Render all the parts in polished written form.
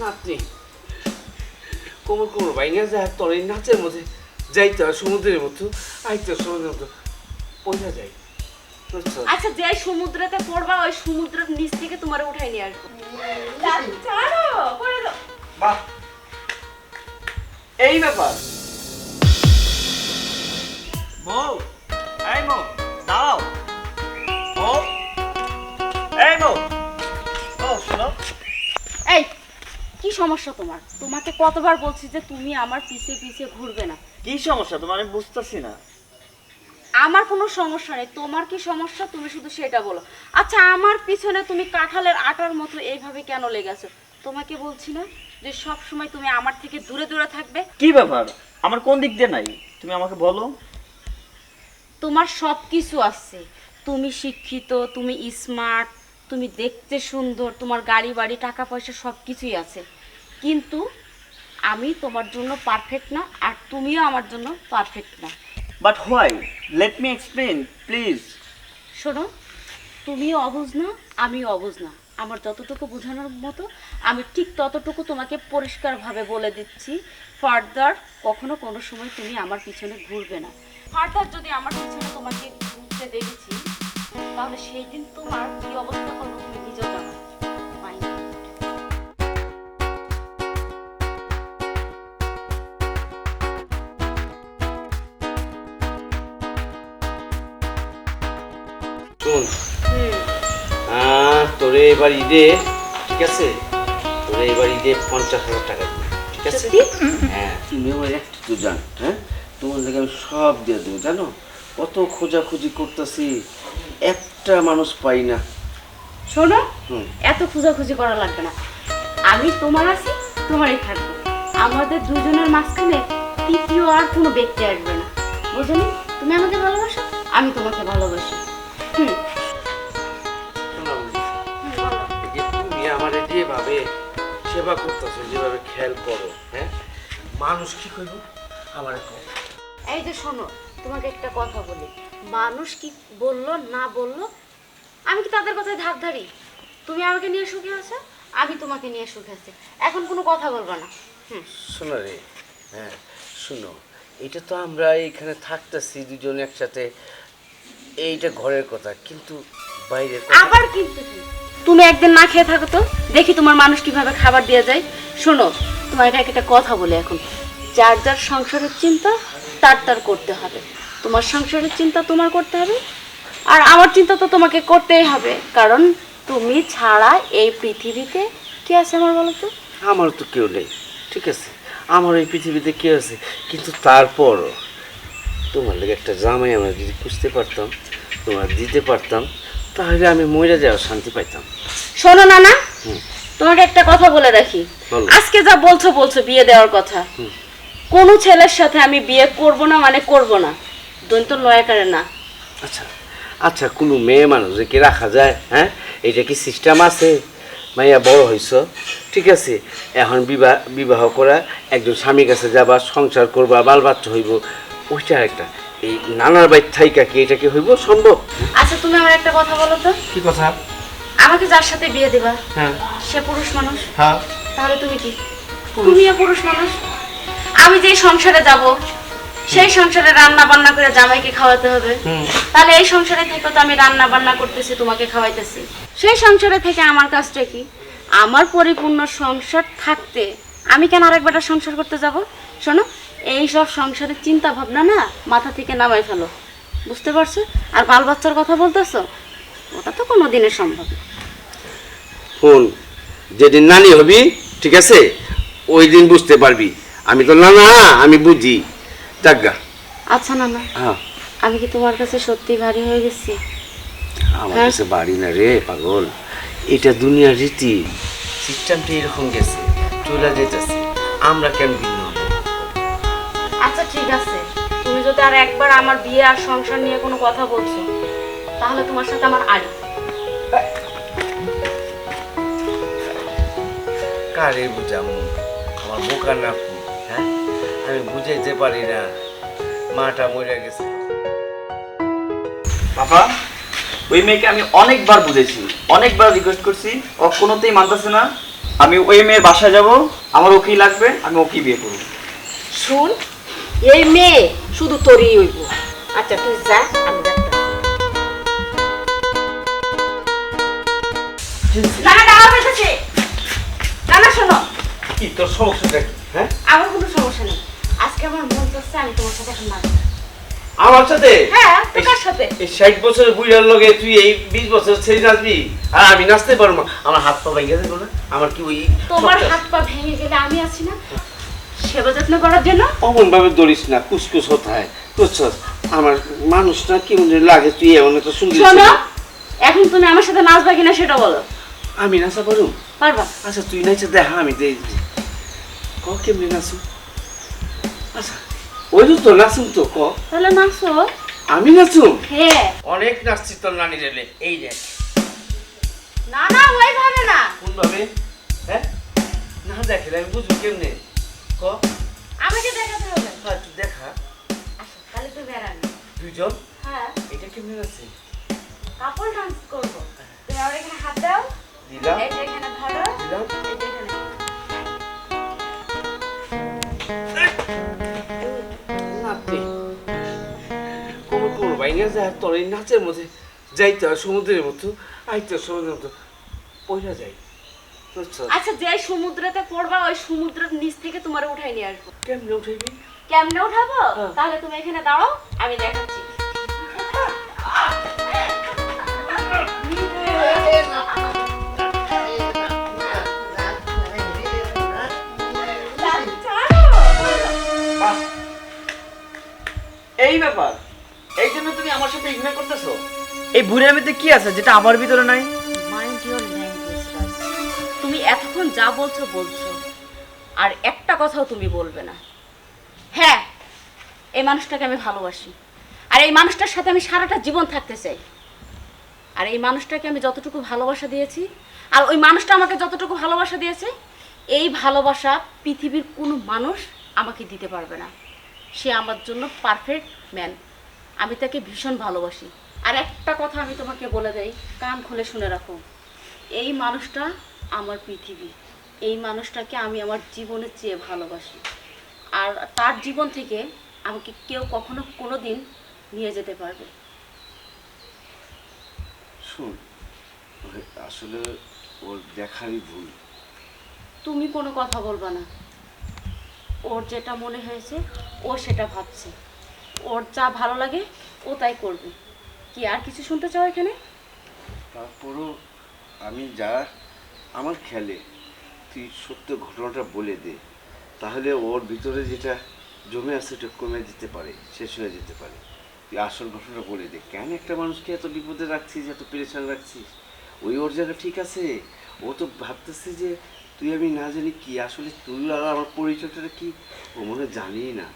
নাতনি কোমর কোমর বাইনা যায় তোর এই নাচের মধ্যে যাইতে হয় সমুদ্রের মতো আইতে সমুদ্রের মতো পয়সা যায়। আচ্ছা যে সমুদ্রেতে পড়বা ওই সমুদ্রের নিচ থেকে তোমার উঠাই নিয়ে আসবো। ছাড়ো করে দাও। বাহ এই ব্যাপার। মৌ, এই মৌ, দাঁড়াও। মৌ, এই মৌ, ও শোনো। এই কি সমস্যা তোমার? তোমাকে কতবার বলছি যে তুমি আমার পিছে পিছে ঘুরবে না। কি সমস্যা তোমার আমি বুঝতেছি না। আমার কোনো সমস্যা নেই, তোমার কি সমস্যা তুমি শুধু সেটা বলো। আচ্ছা আমার পিছনে তুমি কাঁঠালের আটার মতো এইভাবে কেন লেগেছো? তোমাকে বলছি না যে সব সময় তুমি আমার থেকে দূরে দূরে থাকবে? কি ব্যাপার? আমার কোন দিক দিয়ে নাই তুমি আমাকে বলো। তোমার সব কিছু আছে, তুমি শিক্ষিত, তুমি স্মার্ট, তুমি দেখতে সুন্দর, তোমার গাড়ি বাড়ি টাকা পয়সা সব কিছুই আছে, কিন্তু আমি তোমার জন্য পারফেক্ট না আর তুমিও আমার জন্য পারফেক্ট না। But why? Let me explain please. শোনো, তুমিও অবুঝ না আমিও অবুঝ না, আমার যতটুকু বোঝানোর মতো আমি ঠিক ততটুকু তোমাকে পরিষ্কারভাবে বলে দিচ্ছি। ফার্দার কখনো কোনো সময় তুমি আমার পিছনে ঘুরবে না। ফার্দার যদি আমার পিছনে তোমাকে ঘুরতে দেখেছি তাহলে সেই দিন তোমার কি অবস্থা করবো তুমি নিজেও জানো। শোন তোরে এবার ঈদে ঠিক আছে, তোরে এবার ঈদে 50,000 টাকা দিবি ঠিক আছে? হ্যাঁ তুমি আমার একটু জান, হ্যাঁ তোমার লাগে আমি সব দিয়ে দেবো জানো। কত খোঁজাখুঁজি করতেছি একটা মানুষ পাই না। শোনো, এত খোঁজাখুঁজি করা লাগবে না, আমি তোমার আছি তোমারই থাকবো। আমাদের দুজনের মাঝখানে তৃতীয় আর কোনো ব্যক্তি আসবে না, বুঝলি? তুমি আমাকে ভালোবাসো, আমি তোমাকে ভালোবাসি। তুমি আমার যেভাবে সেবা করতেছো, যেভাবে খেয়াল করো, হ্যাঁ মানুষ কি করবো আমার। এই যে শোনো, তোমাকে একটা কথা বলি, মানুষ কি বললো না বললো আমি কি তাদের কথায় ধার ধারি? তুমি আমাকে নিয়ে সুখে আছো, আমি তোমাকে নিয়ে সুখে আছি, এখন কোনো কথা বলবা না। শোনো রে, হ্যাঁ শোনো, এটা তো আমরা এখানে থাকতেছি দুজন একসাথে, এইটা ঘরের কথা, কিন্তু বাইরের আবার কিন্তু কি? তুমি একদিন না খেয়ে থাকো তো দেখি তোমার মানুষ কিভাবে খাবার দিয়ে যায়। শোনো, তোমার একটা কথা বলে, এখন যার যার সংসারের চিন্তা তার তার করতে হবে। তোমার সংসারের চিন্তা তোমার করতে হবে, আর আমার চিন্তা তো তোমাকে করতেই হবে, কারণ তুমি ছাড়া এই পৃথিবীতে কে আছে আমার বলো তো? আমার তো কেউ নেই, ঠিক আছে, আমার এই পৃথিবীতে কেউ আছে, কিন্তু তারপর তোমার লাগে একটা জামাই আমরা যদি খুঁজতে পারতাম, তোমার দিতে পারতাম, তাহলে আমি মরে যাওয়ার শান্তি পাইতাম। শোনো না, তোমাকে একটা কথা বলে রাখি, আজকে যা বলছো বলছো বিয়ে দেওয়ার কথা, কোন ছেলের সাথে আমি বিয়ে করব না মানে করব না, দন্ত লয়াকারে না। আচ্ছা আচ্ছা, কোনো মেয়ে মানুষ কি রাখা যায়? হ্যাঁ এটা কি সিস্টেম আছে? মাইয়া বড় হইছ, ঠিক আছে, এখন বিবাহ করা, একজন স্বামীর কাছে যাবা, সংসার করবা, বাল বাচ্চা হইব, ওইটা একটা এই নানার বাইর থাইকা কি এটা কি হইব সম্ভব? আচ্ছা তুমি আমার একটা কথা বলো তো। কি কথা? আমাকে যার সাথে বিয়ে দিবা হ্যাঁ সে পুরুষ মানুষ, হ্যাঁ তাহলে তুমি কি? তুমিও পুরুষ মানুষ। আমি যে সংসারে যাব সেই সংসারে রান্না বান্না করে জামাইকে খাওয়াতে হবে, তাহলে এই সংসারে থেকে তো আমি রান্না বান্না করতেছি, তোমাকে খাওয়াইতেছি। সেই সংসারে থেকে আমার কাজটা কি? আমার পরিপূর্ণ সংসার থাকতে আমি কেন আরেকবার সংসার করতে যাব? শোনো, এই সব সংসারের চিন্তা ভাবনা না মাথা থেকে নামাই ফেলো, বুঝতে পারছো? আর বাল বাচ্চার কথা বলতেছো, ওটা তো কোনো দিনের সম্ভব না। ফোন যেদিন নানি হবি, ঠিক আছে, ওই দিন বুঝতে পারবি। আমি তো নানা, আমি বুঝি। টাকা আচ্ছা নানা, হ্যাঁ আমি কি তোমার কাছে সত্যি ভারী হয়ে গেছি? আমার কাছে বাড়ি না রে পাগল, এটা দুনিয়ার রীতি, সিস্টেমটা এরকম গেছে, চলে যেতেছে, আমরা কেন ভিন্ন হব? আচ্ছা ঠিক আছে, তুমি যদি আর একবার আমার বিয়ে আর সংসার নিয়ে কোনো কথা বলছো তাহলে তোমার সাথে আমার আড়ি। কারে বুঝামু? আমার বোকা না, হ্যাঁ আমি বুঝাইতে পারি না, মাটা মরে গেছে। বাবা, ওই মেয়েকে আমি অনেকবার বুঝেছি, অনেকবার রিকোয়েস্ট করছি, ও কোনোতেই মানতেছে না। আমি ওই মেয়ের বাসায় যাব, আমার ওকেই লাগবে, আমি ওকেই বিয়ে করব। শুন, এই মেয়ে শুধু তোরই হইব। আচ্ছা তুই যা, আমি দেখতাছি। না দাঁড়াও বেঁচেছে। না শোনো, কি তোর সমস্যাটা কি? হ্যাঁ, আমার কোনো সমস্যা নেই। আজকে আমার মন চাচ্ছে আমি তোমার সাথে এখন নাচবো। আমার সাথে? হ্যাঁ, তো কার সাথে? এই 60 বছরের বুড়ার লগে তুই এই 20 বছর ছেড়ে নাচবি? আর আমি নাচতে পারবো না? আমার হাত পা ভেঙে যাবে না? আমার কি ওই তোমার হাত পা ভেঙে গেলে আমি আছি না সেবা যত্ন করার জন্য? অমন ভাবে দৌড়িস না, কুসকুস হতায় বুঝছস? আমার মানুষটা কেমন যেন লাগে, তুই এমন একটা সুন্দর শোনো, ছেলে। এখন তুমি আমার সাথে নাচবা কিনা সেটা বলো। আমি নাচা পারু? পারবা? আচ্ছা তুই নাচা দেখা, আমি দেখি ক কেমনি নাচু। আচ্ছা ওই তো নাচুম তো, ক তাহলে নাচো। আমি নাচুম? হ্যাঁ। অনেক নাচছি তোর নানি রেলে, এই দেখ। না ওইভাবে না। কোন ভাবে? হ্যাঁ, না দেখলে আমি বুঝবো কেমনে, ক। আমাকে দেখাতে হবে। হ্যাঁ তুই দেখা। আচ্ছা তাহলে তুমি বেড়ানো। দুইজন? হ্যাঁ, এটা কেমনে নাচে? কাপড় ডান্স করবো। তুমি আমার এখানে হাত দাও, দিলাম এই যে এখানে ধরো, দিলাম। এই যে এখানে। নাচতে কোনো কোনো বাইনা যায়, তোর এই নাচের মধ্যে যাইতে হয় সমুদ্রের মতো, আইতে হয় সমুদ্রের মতো, পয়লা যাই বুঝছো? আচ্ছা যে সমুদ্রেতে পড়বা ওই সমুদ্রের নিচ থেকে তোমার উঠাই নিয়ে আসবো। কেমনে উঠাইবি? কেমনে উঠাবো? হ্যাঁ। তাহলে তুমি এখানে দাঁড়াও, আমি দেখাচ্ছি। বাহ, এই ব্যাপার, এই জন্য তুমি আমার সাথে ইগনোর করতেছো? এই বুড়ির মধ্যে কি আছে যেটা আমার ভিতরে নাই? মাইন্ড ইওর ল্যাঙ্গুয়েজ রাজ। তুমি এতক্ষণ যা বলছো বলছো, আর একটা কথাও তুমি বলবে না। হ্যাঁ, এই মানুষটাকে আমি ভালোবাসি, আর এই মানুষটার সাথে আমি সারাটা জীবন থাকতে চাই। আর এই মানুষটাকে আমি যতটুকু ভালোবাসা দিয়েছি, আর ওই মানুষটা আমাকে যতটুকু ভালোবাসা দিয়েছে, এই ভালোবাসা পৃথিবীর কোনো মানুষ আমাকে দিতে পারবে না। সে আমার জন্য পারফেক্ট ম্যান। আমি তাকে ভীষণ ভালোবাসি। আর একটা কথা আমি তোমাকে বলে দেই, কান খুলে শুনে রাখো, এই মানুষটা আমার পৃথিবী। এই মানুষটাকে আমি আমার জীবনের চেয়ে ভালোবাসি। আর তার জীবন থেকে আমাকে কেউ কখনো কোনো দিন নিয়ে যেতে পারবে। শুন, আসলে ওর দেখারই ভুল। তুমি কোনো কথা বলবা না। ওর যেটা মনে হয়েছে ও সেটা ভাবছে। ওর যা ভালো লাগে ও তাই করবে। কি আর কিছু শুনতে চাও এখানে? তারপরও আমি যা আমার খেলে, তুই সত্য ঘটনাটা বলে দে, তাহলে ওর ভিতরে যেটা জমে আছে ওটা কমে যেতে পারে, শেষ হয়ে যেতে পারে। তুই আসল ঘটনাটা বলে দে, কেন একটা মানুষকে এত বিপদে রাখছিস, এত পেরেশান রাখছিস? ওই ওর জায়গা ঠিক আছে, ও তো ভাবতেছে যে তুই আমি না জানি কি, আসলে তুই আর আমার পরিচয়টা কি ও মনে জানি না।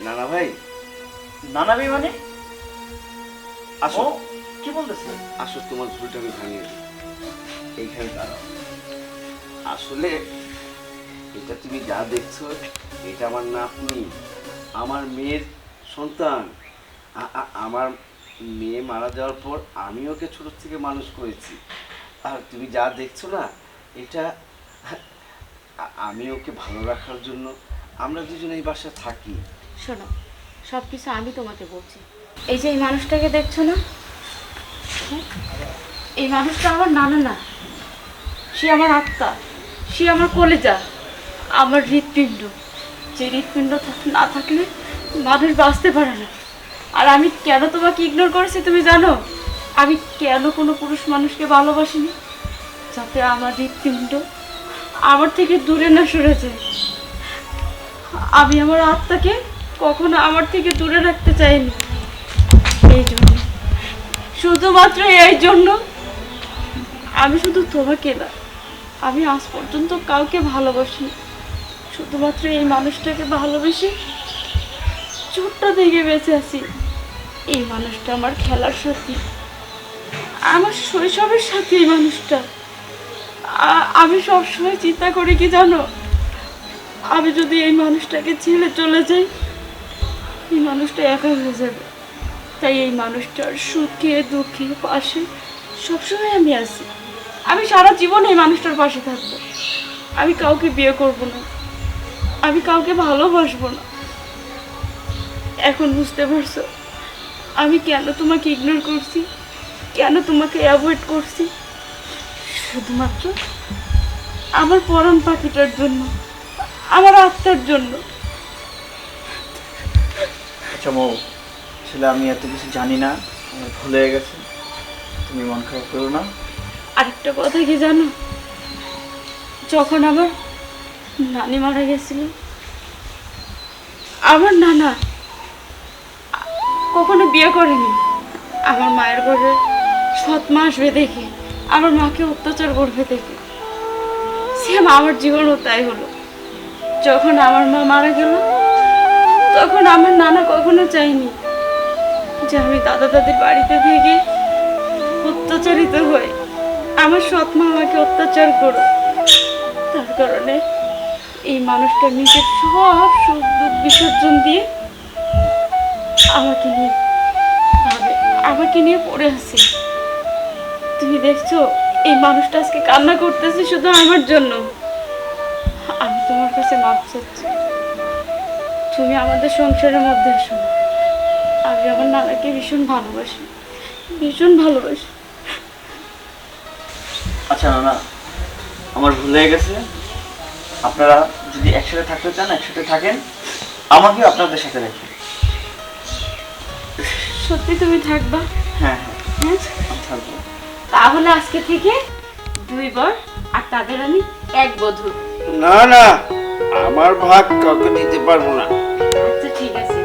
নানা ভাই, নানাবি মানে? আসো ও কি বলতেছে? আসো, তোমার ভুলটা আমি ভাঙিয়ে দিই। এইখানে দাঁড়াও। আসলে এটা তুমি যা দেখছো, এটা আমার নাতনি, আমার মেয়ের সন্তান। আমার মেয়ে মারা যাওয়ার পর আমি ওকে ছোট থেকে মানুষ করেছি। আর তুমি যা দেখছো না, এটা আমি ওকে ভালো রাখার জন্য আমরা দুজনে এই বাসায় থাকি। শোনো, সব কিছু আমি তোমাকে বলছি। এই যে এই মানুষটাকে দেখছো না, হ্যাঁ? এই মানুষটা আমার নানা না, সে আমার আত্মা, সে আমার কলিজা, আমার হৃৎপিণ্ড। যে হৃৎপিণ্ড না থাকলে মানুষ বাঁচতে পারে না। আর আমি কেন তোমাকে ইগনোর করেছি তুমি জানো? আমি কেন কোনো পুরুষ মানুষকে ভালোবাসিনি? যাতে আমার হৃৎপিণ্ড আমার থেকে দূরে না সরে যায়। আমি আমার আত্মাকে কখনো আমার থেকে দূরে রাখতে চাইনি। এই জন্য, শুধুমাত্র এই জন্য আমি শুধু তোমাকে না, আমি আজ পর্যন্ত কাউকে ভালোবাসি। শুধুমাত্র এই মানুষটাকে ভালোবেসে ছোট্ট থেকে বেঁচে আছি। এই মানুষটা আমার খেলার সাথী, আমার শৈশবের সাথী। এই মানুষটা আমি সবসময় চিন্তা করি কি জানো, আমি যদি এই মানুষটাকে ছেড়ে চলে যাই, এই মানুষটা একা হয়ে যাবে। তাই এই মানুষটার সুখে দুঃখে পাশে সবসময় আমি আছি। আমি সারা জীবন এই মানুষটার পাশে থাকবো। আমি কাউকে বিয়ে করব না, আমি কাউকে ভালোবাসবো না। এখন বুঝতে পারছো আমি কেন তোমাকে ইগনোর করছি, কেন তোমাকে অ্যাভয়েড করছি? শুধুমাত্র আমার পরম পাখিটার জন্য, আমার আত্মার জন্য। আচ্ছা মৌ, আসলে আমি এত কিছু জানি না, আমার ভুল হয়ে গেছে, তুমি মন খারাপ করো না। আরেকটা কথা কি জানো, যখন আমার নানি মারা গেছিল, আমার নানা কখনো বিয়ে করেনি। আমার মায়ের ঘরে সৎ মা আসবে দেখে, আমার মাকে অত্যাচার করবে দেখে, সেম আমার জীবনও তাই হলো। যখন আমার মা মারা গেল, তখন আমার নানা কখনো চাইনি যে আমি দাদা দাদির বাড়িতে থেকে অত্যাচারিত হই, আমার সৎ মা আমাকে অত্যাচার করো। তার কারণে এই মানুষটা নিজের সব সুখ দুঃখ বিসর্জন দিয়ে আমাকে নিয়ে ভাবে, আমাকে নিয়ে পড়ে আছে। তুমি দেখছো এই মানুষটা আজকে কান্না করতেছে শুধু আমার জন্য। আমি তোমার কাছে মাপ চাচ্ছি, তুমি আমাদের সংসারের মধ্যে এসো। আমি আমার নানাকে ভীষণ ভালোবাসি, ভীষণ ভালোবাসি। আচ্ছা না, আমার ভুল হয়ে গেছে। আপনারা যদি একসাথে থাকতে চান একসাথে থাকেন, আমাকেও আপনাদের সাথে রাখেন। সত্যি তুমি থাকবা? হ্যাঁ হ্যাঁ, হ্যাঁ, আমি থাকবো। তাহলে আজকে থেকে 2 বর আর তাদের আমি 1 বধূ। না না, আমার ভাগ কাউকে দিতে পারবো না। আচ্ছা ঠিক আছে।